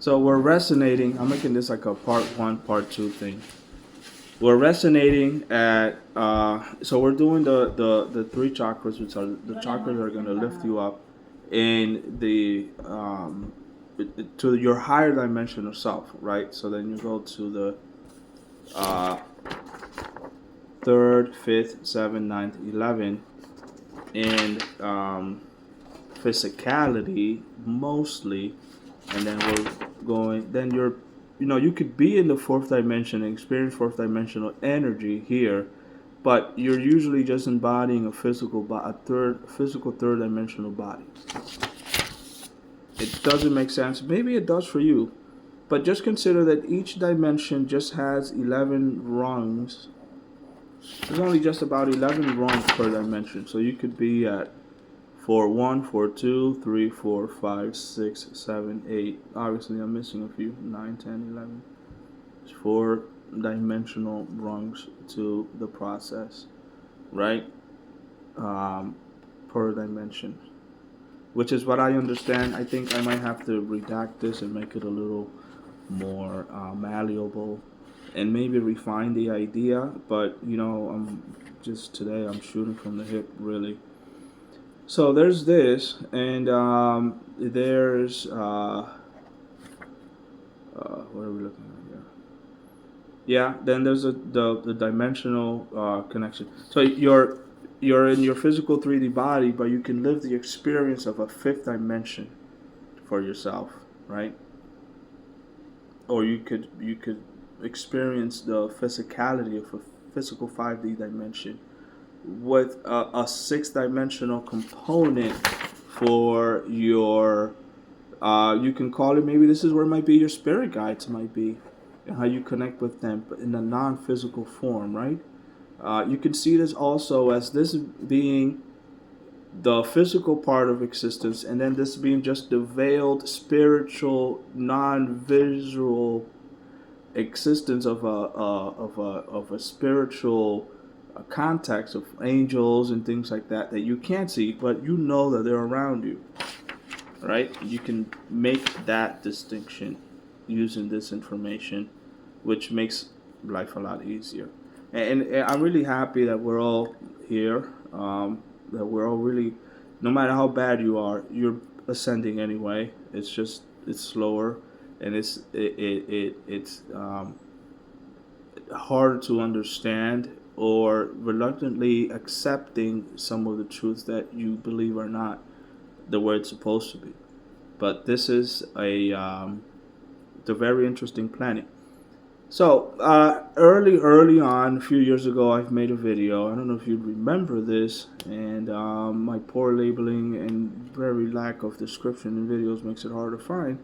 So we're resonating. I'm making this like a part one, part two thing. We're resonating at. So we're doing the three chakras, which are the chakras that are going to lift you up in the to your higher dimension of self, right? So then you go to the uh, third, fifth, seventh, ninth, 11, and physicality mostly, and then we're going. Then you could be in the fourth dimension and experience fourth dimensional energy here, but you're usually just embodying a physical third dimensional body. It doesn't make sense. Maybe it does for you, but just consider that each dimension just has 11 rungs. There's only just about 11 rungs per dimension, so you could be at 4-1, 4-2, 3-4, 5-6-7, 8. Obviously, I'm missing a few. 9-10-11. It's 4 dimensional rungs to the process, right? Per dimension, which is what I understand. I think I might have to redact this and make it a little more malleable and maybe refine the idea. But, I'm shooting from the hip, really. So there's this, and there's what are we looking at here? Yeah, then there's the dimensional connection. So you're in your physical 3D body, but you can live the experience of a fifth dimension for yourself, right? Or you could experience the physicality of a physical 5D dimension with a sixth dimensional component for your you can call it, maybe this is where it might be your spirit guides might be, and how you connect with them, but in a non-physical form, right? You can see this also as this being the physical part of existence, and then this being just the veiled spiritual non-visual existence of a spiritual context of angels and things like that you can't see, but you know that they're around you, right? You can make that distinction using this information, which makes life a lot easier. And I'm really happy that we're all here. That we're all really, no matter how bad you are, you're ascending anyway. It's slower, and it's hard to understand, or reluctantly accepting some of the truths that you believe are not the way it's supposed to be. But this is the very interesting planet. So early on, a few years ago, I've made a video. I don't know if you remember this, and my poor labeling and very lack of description in videos makes it hard to find.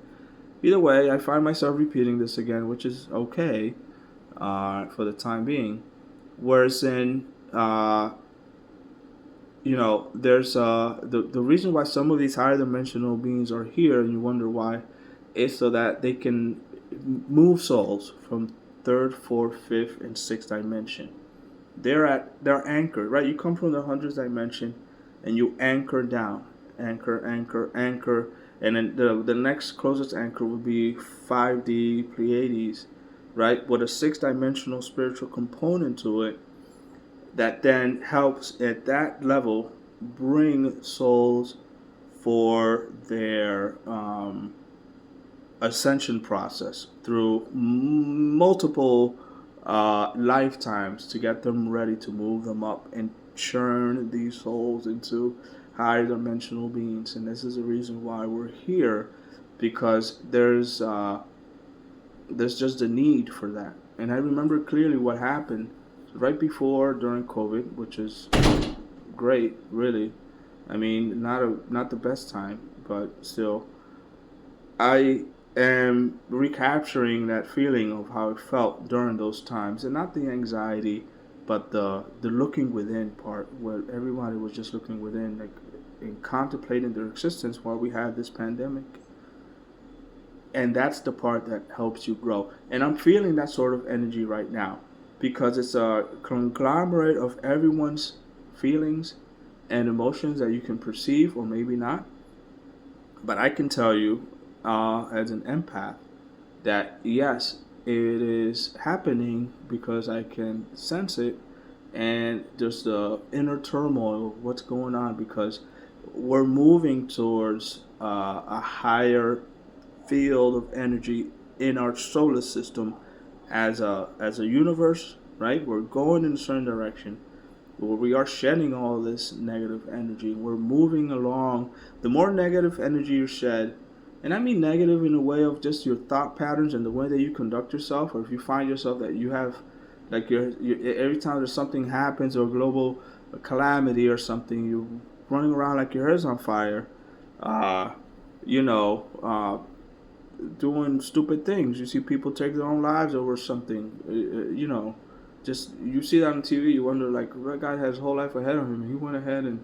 Either way, I find myself repeating this again, which is okay for the time being. Whereas in there's the reason why some of these higher dimensional beings are here, and you wonder why, is so that they can move souls from third, fourth, fifth, and sixth dimension. They're anchored, right? You come from the hundredth dimension, and you anchor down, anchor, and then the next closest anchor would be 5D Pleiades, right? With a sixth dimensional spiritual component to it, that then helps at that level bring souls for their ascension process through multiple lifetimes to get them ready to move them up and churn these souls into higher dimensional beings. And this is the reason why we're here, because there's just a need for that. And I remember clearly what happened right before during COVID, which is great, really. I mean, not the best time, but still, I am recapturing that feeling of how it felt during those times, and not the anxiety, but the looking within part, where everybody was just looking within, like, and contemplating their existence while we had this pandemic. And that's the part that helps you grow. And I'm feeling that sort of energy right now, because it's a conglomerate of everyone's feelings and emotions that you can perceive or maybe not. But I can tell you, as an empath, that yes, it is happening because I can sense it, and there's the inner turmoil. What's going on? Because we're moving towards a higher field of energy in our solar system as a universe, right? We're going in a certain direction where we are shedding all this negative energy. We're moving along. The more negative energy you shed, and I mean negative in a way of just your thought patterns and the way that you conduct yourself, or if you find yourself that you have, like you're every time there's something happens or a global calamity or something, you're running around like your hair's on fire. Uh, you know, doing stupid things. You see people take their own lives over something. Just you see that on TV. You wonder, like, that guy has his whole life ahead of him. He went ahead and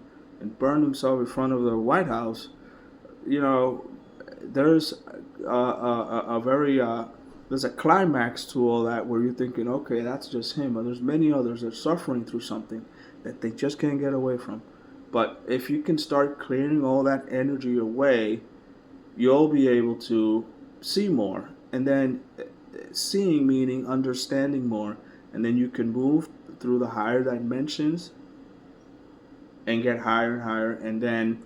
burned himself in front of the White House. You know, there's a very there's a climax to all that where you're thinking, okay, that's just him. But there's many others that are suffering through something that they just can't get away from. But if you can start clearing all that energy away, you'll be able to see more. And then seeing meaning understanding more. And then you can move through the higher dimensions and get higher and higher. And then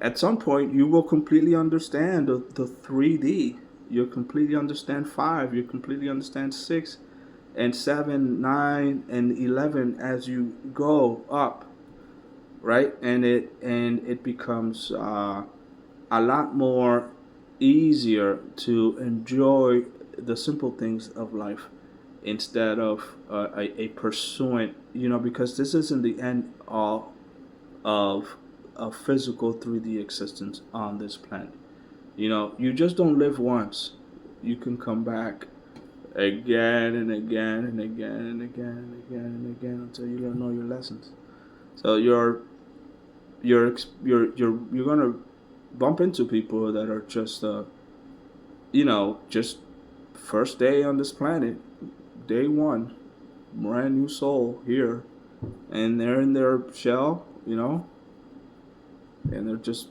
at some point, you will completely understand the 3D. You'll completely understand 5. You'll completely understand 6 and 7, 9, and 11 as you go up, right? And it becomes a lot more easier to enjoy the simple things of life instead of a pursuant, because this isn't the end all of a physical 3D existence on this planet. You just don't live once. You can come back again and again and again and again and again and again until you learn all your lessons. So you're gonna bump into people that are just just first day on this planet, day one, brand new soul here, and they're in their shell, and they're just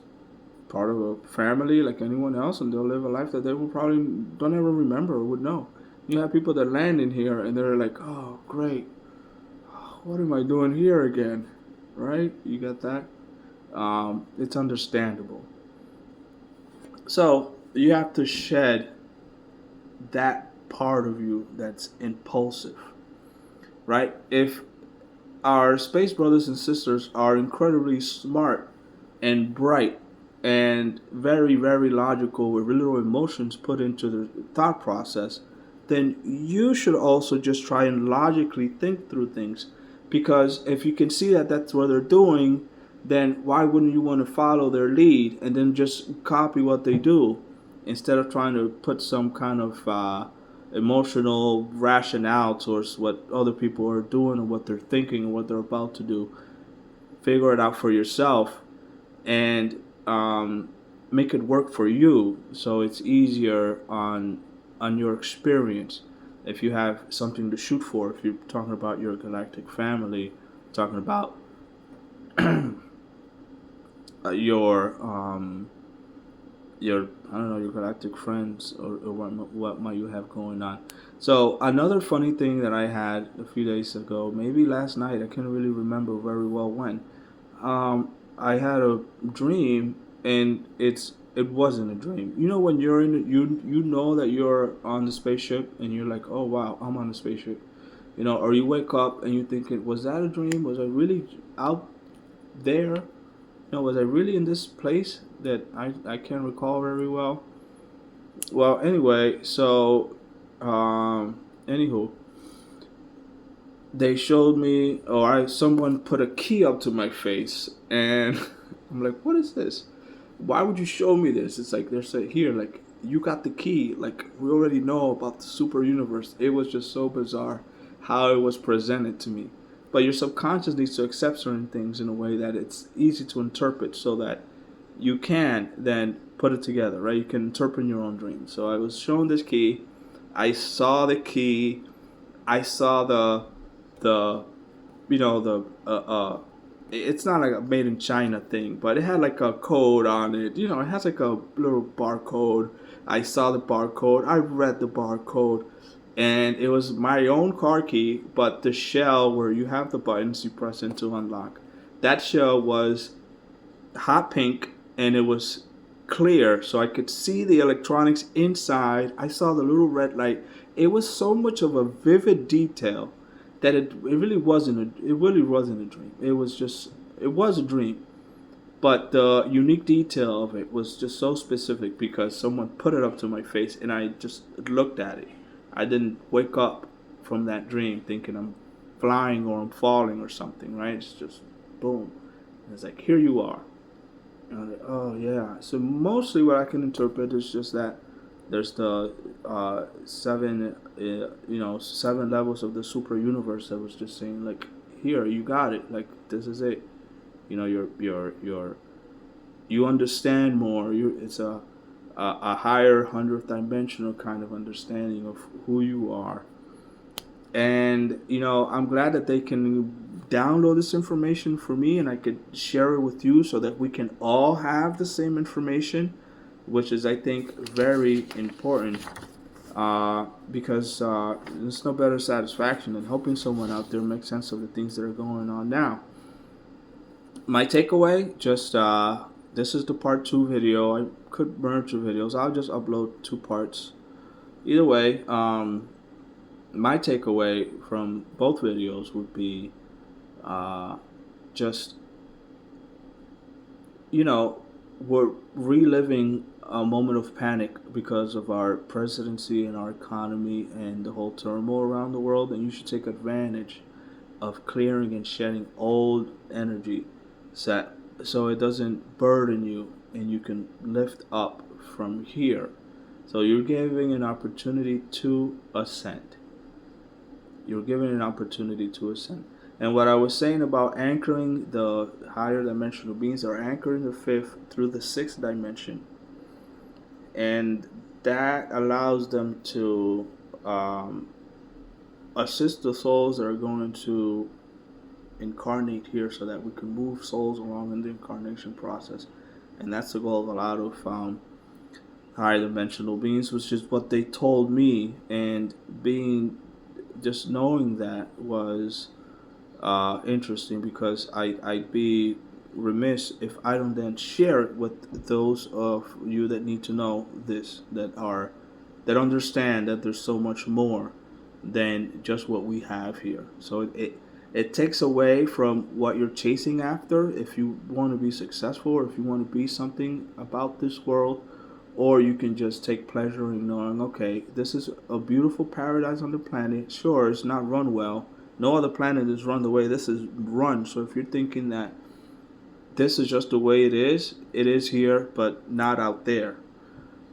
part of a family like anyone else, and they'll live a life that they will probably don't ever remember or would know. You have people that land in here and they're like, oh great, what am I doing here again, right? You got that. It's understandable. So you have to shed that part of you that's impulsive, right? If our space brothers and sisters are incredibly smart and bright and very, very logical with little emotions put into their thought process, then you should also just try and logically think through things. Because if you can see that that's what they're doing, then why wouldn't you want to follow their lead and then just copy what they do instead of trying to put some kind of emotional rationale towards what other people are doing or what they're thinking or what they're about to do? Figure it out for yourself and make it work for you, so it's easier on your experience. If you have something to shoot for, if you're talking about your galactic family, talking about your I don't know, your galactic friends, or what might you have going on. So another funny thing that I had a few days ago, maybe last night, I can't really remember very well when. I had a dream, and it wasn't a dream. When you're in you know that you're on the spaceship, and you're like, oh wow, I'm on the spaceship. Or you wake up and you're thinking, was that a dream? Was I really out there? Was I really in this place that I can't recall very well? Well, anyway, so anywho, they showed me, or someone put a key up to my face, and I'm like, what is this? Why would you show me this? It's like they're saying here, like, you got the key. Like, we already know about the super universe. It was just so bizarre how it was presented to me. But your subconscious needs to accept certain things in a way that it's easy to interpret, so that you can then put it together, right? You can interpret your own dreams. So I was shown this key. I saw the key. I saw the the it's not like a made in China thing, but it had like a code on it. It has like a little barcode, I saw the barcode. I read the barcode, and it was my own car key, but the shell where you have the buttons you press in to unlock. That shell was hot pink, and it was clear, so I could see the electronics inside. I saw the little red light. It was so much of a vivid detail that it really wasn't a dream. It was a dream, but the unique detail of it was just so specific because someone put it up to my face and I just looked at it. I didn't wake up from that dream thinking I'm flying or I'm falling or something, right? It's just boom. And it's like, here you are. And I'm like, oh yeah. So mostly what I can interpret is just that there's the seven levels of the super universe that was just saying like, here you got it. Like this is it. You understand more. It's a higher 100th dimensional kind of understanding of who you are. And I'm glad that they can download this information for me and I could share it with you so that we can all have the same information, which is, I think, very important. Because there's no better satisfaction than helping someone out there make sense of the things that are going on now. My takeaway, just this is the part 2 video. I could merge the videos. I'll just upload 2 parts. Either way, my takeaway from both videos would be just, we're reliving a moment of panic because of our presidency and our economy and the whole turmoil around the world, and you should take advantage of clearing and shedding old energy set so it doesn't burden you and you can lift up from here. So you're giving an opportunity to ascend. You're given an opportunity to ascend. And what I was saying about anchoring the higher dimensional beings are anchoring the 5th through the 6th dimension. And that allows them to assist the souls that are going to incarnate here so that we can move souls along in the incarnation process. And that's the goal of a lot of higher dimensional beings, which is what they told me. And just knowing that was interesting because I'd be remiss if I don't then share it with those of you that need to know this, that understand that there's so much more than just what we have here. So it takes away from what you're chasing after if you want to be successful or if you want to be something about this world, or you can just take pleasure in knowing, okay, this is a beautiful paradise on the planet. Sure, it's not run well. No other planet is run the way this is run. So if you're thinking that this is just the way it is here, but not out there.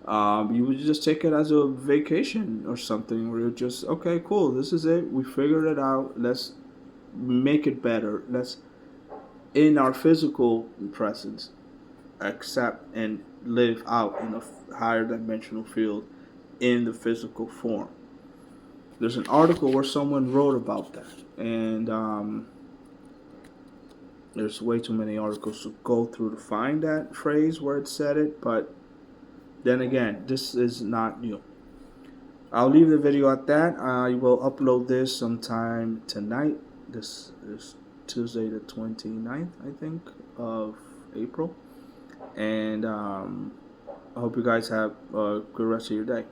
You would just take it as a vacation or something, where you're just, okay, cool, this is it. We figured it out. Let's make it better. Let's, in our physical presence, accept and live out in a higher dimensional field in the physical form. There's an article where someone wrote about that, and there's way too many articles to go through to find that phrase where it said it, but then again, this is not new. I'll leave the video at that. I will upload this sometime tonight. This is Tuesday the 29th, I think, of April. And I hope you guys have a good rest of your day.